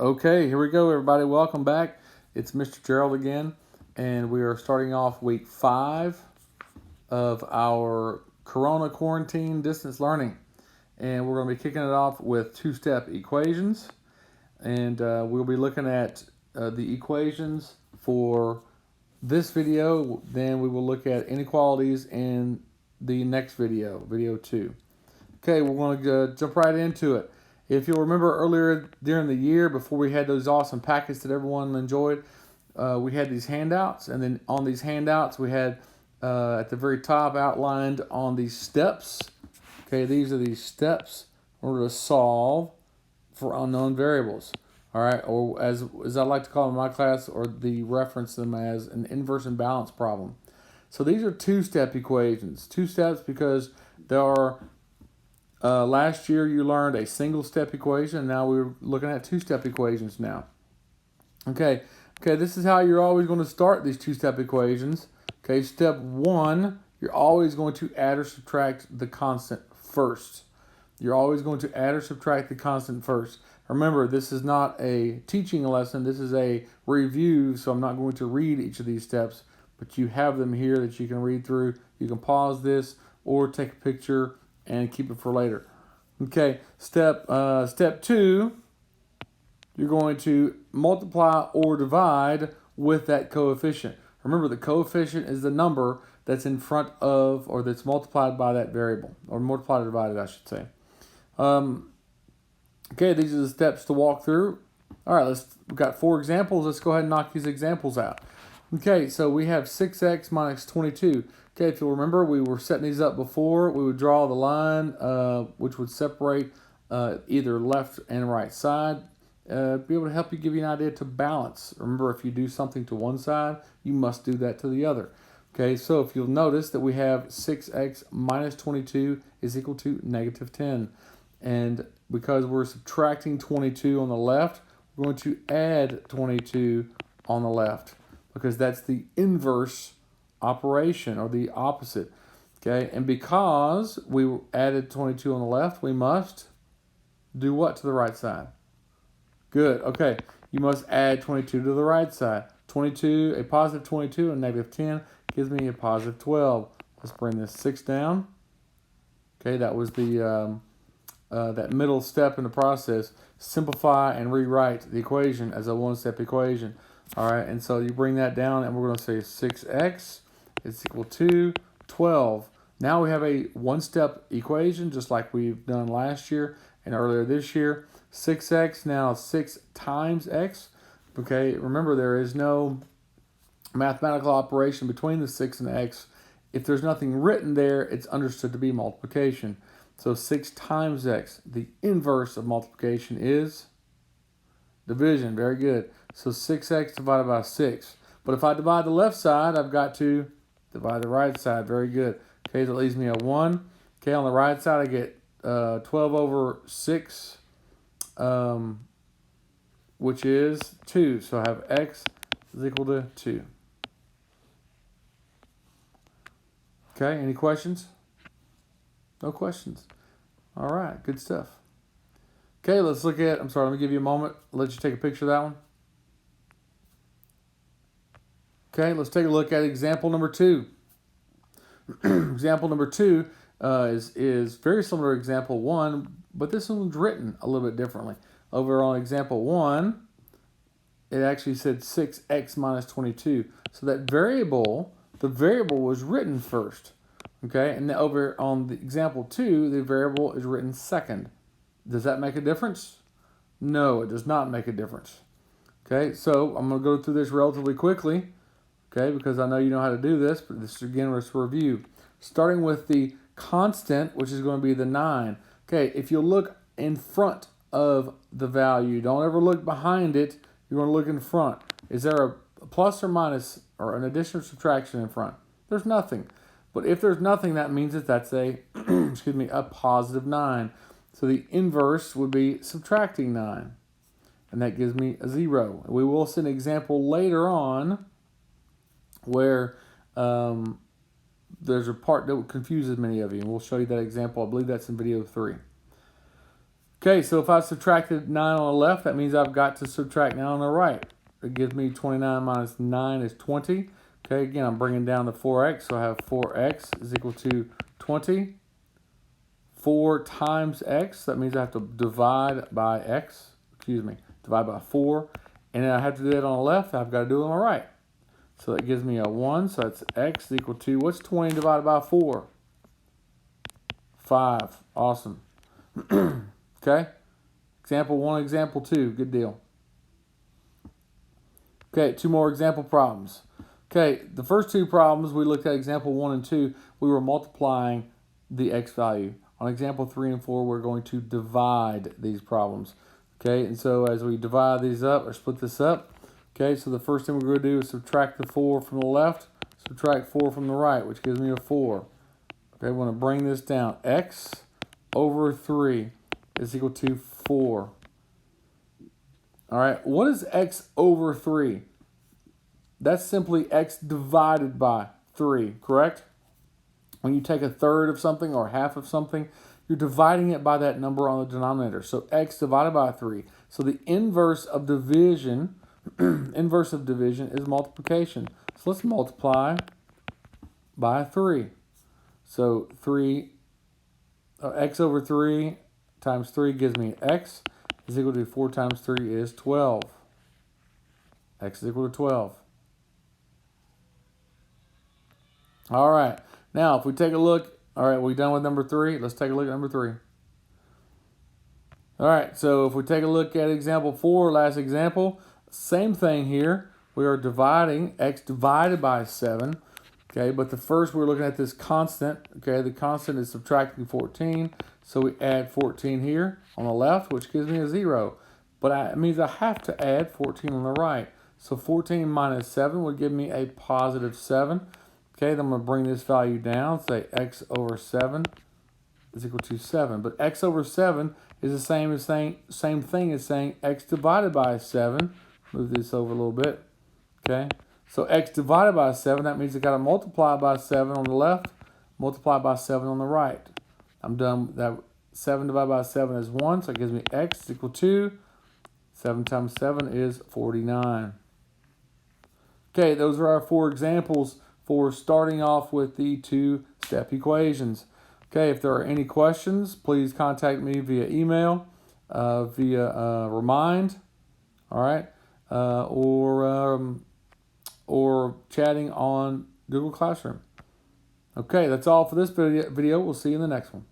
Okay, here we go, everybody. Welcome back. It's Mr. Gerald again, and we are starting off week 5 of our Corona quarantine distance learning. And we're going to be kicking it off with two-step equations. And we'll be looking at the equations for this video. Then we will look at inequalities in the next video, video 2. Okay, we're going to jump right into it. If you'll remember earlier during the year, before we had those awesome packets that everyone enjoyed, we had these handouts. And then on these handouts, we had at the very top outlined on these steps. Okay, these are these steps in order to solve for unknown variables. All right, or as I like to call them in my class, or the reference them as an inverse imbalance problem. So these are two-step equations. Two steps because there are last year you learned a single-step equation. Now we're looking at two-step equations now. Okay, this is how you're always going to start these two-step equations. Okay, step 1, you're always going to add or subtract the constant first. You're always going to add or subtract the constant first. Remember, this is not a teaching lesson. This is a review, so I'm not going to read each of these steps, but you have them here that you can read through. You can pause this or take a picture and keep it for later. Okay, step 2, you're going to multiply or divide with that coefficient. Remember, the coefficient is the number that's in front of, or that's multiplied by that variable, or multiplied or divided, I should say. Okay, these are the steps to walk through. All right, we've got 4 examples. Let's go ahead and knock these examples out. Okay, so we have 6x minus 22. Okay, if you'll remember, we were setting these up before. We would draw the line which would separate either left and right side. Be able to help you, give you an idea to balance. Remember, if you do something to one side, you must do that to the other. Okay, so if you'll notice that we have 6x minus 22 is equal to negative 10. And because we're subtracting 22 on the left, we're going to add 22 on the left, because that's the inverse operation, or the opposite. Okay, and because we added 22 on the left, we must do what to the right side? Good. Okay, you must add 22 to the right side. 22, a positive 22 and negative 10 gives me a positive 12. Let's bring this 6 down. Okay, that was the that middle step in the process. Simplify and rewrite the equation as a one-step equation. All right, and so you bring that down, and we're going to say 6x is equal to 12. Now we have a one-step equation, just like we've done last year and earlier this year. 6x, now 6 times x. Okay, remember, there is no mathematical operation between the 6 and the x. If there's nothing written there, it's understood to be multiplication. So 6 times x, the inverse of multiplication is division. Very good. So 6x divided by 6. But if I divide the left side, I've got to divide the right side. Very good. Okay, that leaves me a 1. Okay, on the right side, I get 12 over 6, which is 2. So I have x is equal to 2. Okay, any questions? No questions. All right, good stuff. Okay, let's look at, let me give you a moment. Let you take a picture of that one. Okay, let's take a look at example number 2. Example number 2 is very similar to example 1, but this one's written a little bit differently. Over on example 1, it actually said 6x minus 22. So that variable, the variable was written first. Okay, and then over on the example 2, the variable is written second. Does that make a difference? No, it does not make a difference. Okay, so I'm going to go through this relatively quickly, okay, because I know you know how to do this, but this is, again, let's review. Starting with the constant, which is going to be the 9. Okay, if you look in front of the value, don't ever look behind it, you're going to look in front. Is there a plus or minus, or an addition or subtraction in front? There's nothing. But if there's nothing, that means that that's a, excuse me, a positive 9. So the inverse would be subtracting 9. And that gives me a 0. We will see an example later on where there's a part that confuses many of you. And we'll show you that example. I believe that's in video 3. Okay, so if I subtracted 9 on the left, that means I've got to subtract 9 on the right. It gives me 29 minus 9 is 20. Okay, again, I'm bringing down the 4x, so I have 4x is equal to 20. 4 times x, that means I have to divide by x, divide by 4. And then I have to do that on the left, I've got to do it on the right. So that gives me a 1, so that's x is equal to, what's 20 divided by 4? 5, awesome. Okay, example 1, example 2, good deal. Okay, 2 more example problems. Okay, the first 2 problems we looked at, example 1 and 2, we were multiplying the x value. On example 3 and 4, we're going to divide these problems. Okay, and so as we divide these up, or split this up, okay, so the first thing we're going to do is subtract the 4 from the left, subtract 4 from the right, which gives me a 4. Okay, we want to bring this down. X over 3 is equal to 4. All right, what is x over 3? That's simply x divided by 3, correct? When you take a third of something or half of something, you're dividing it by that number on the denominator. So x divided by 3. So the inverse of division, is multiplication. So let's multiply by 3. So x over 3 times 3 gives me x is equal to 4 times 3 is 12. X is equal to 12. All right. Now, if we take a look, all right, we done with number 3? Let's take a look at number 3. All right, so if we take a look at example 4, last example, same thing here. We are dividing x divided by 7. Okay, but the first we're looking at this constant. Okay, the constant is subtracting 14. So we add 14 here on the left, which gives me a 0. But it means I have to add 14 on the right. So 14 minus 7 would give me a positive 7. Okay, then I'm going to bring this value down. Say x over 7 is equal to 7. But x over 7 is the same thing as saying x divided by 7. Move this over a little bit. Okay. So x divided by 7, that means I got to multiply by 7 on the left, multiply by 7 on the right. I'm done. That 7 divided by 7 is 1, so it gives me x is equal to 7 times 7 is 49. Okay, those are our 4 examples for starting off with the 2-step equations. Okay, if there are any questions, please contact me via email, via Remind, all right, or chatting on Google Classroom. Okay, that's all for this video. We'll see you in the next one.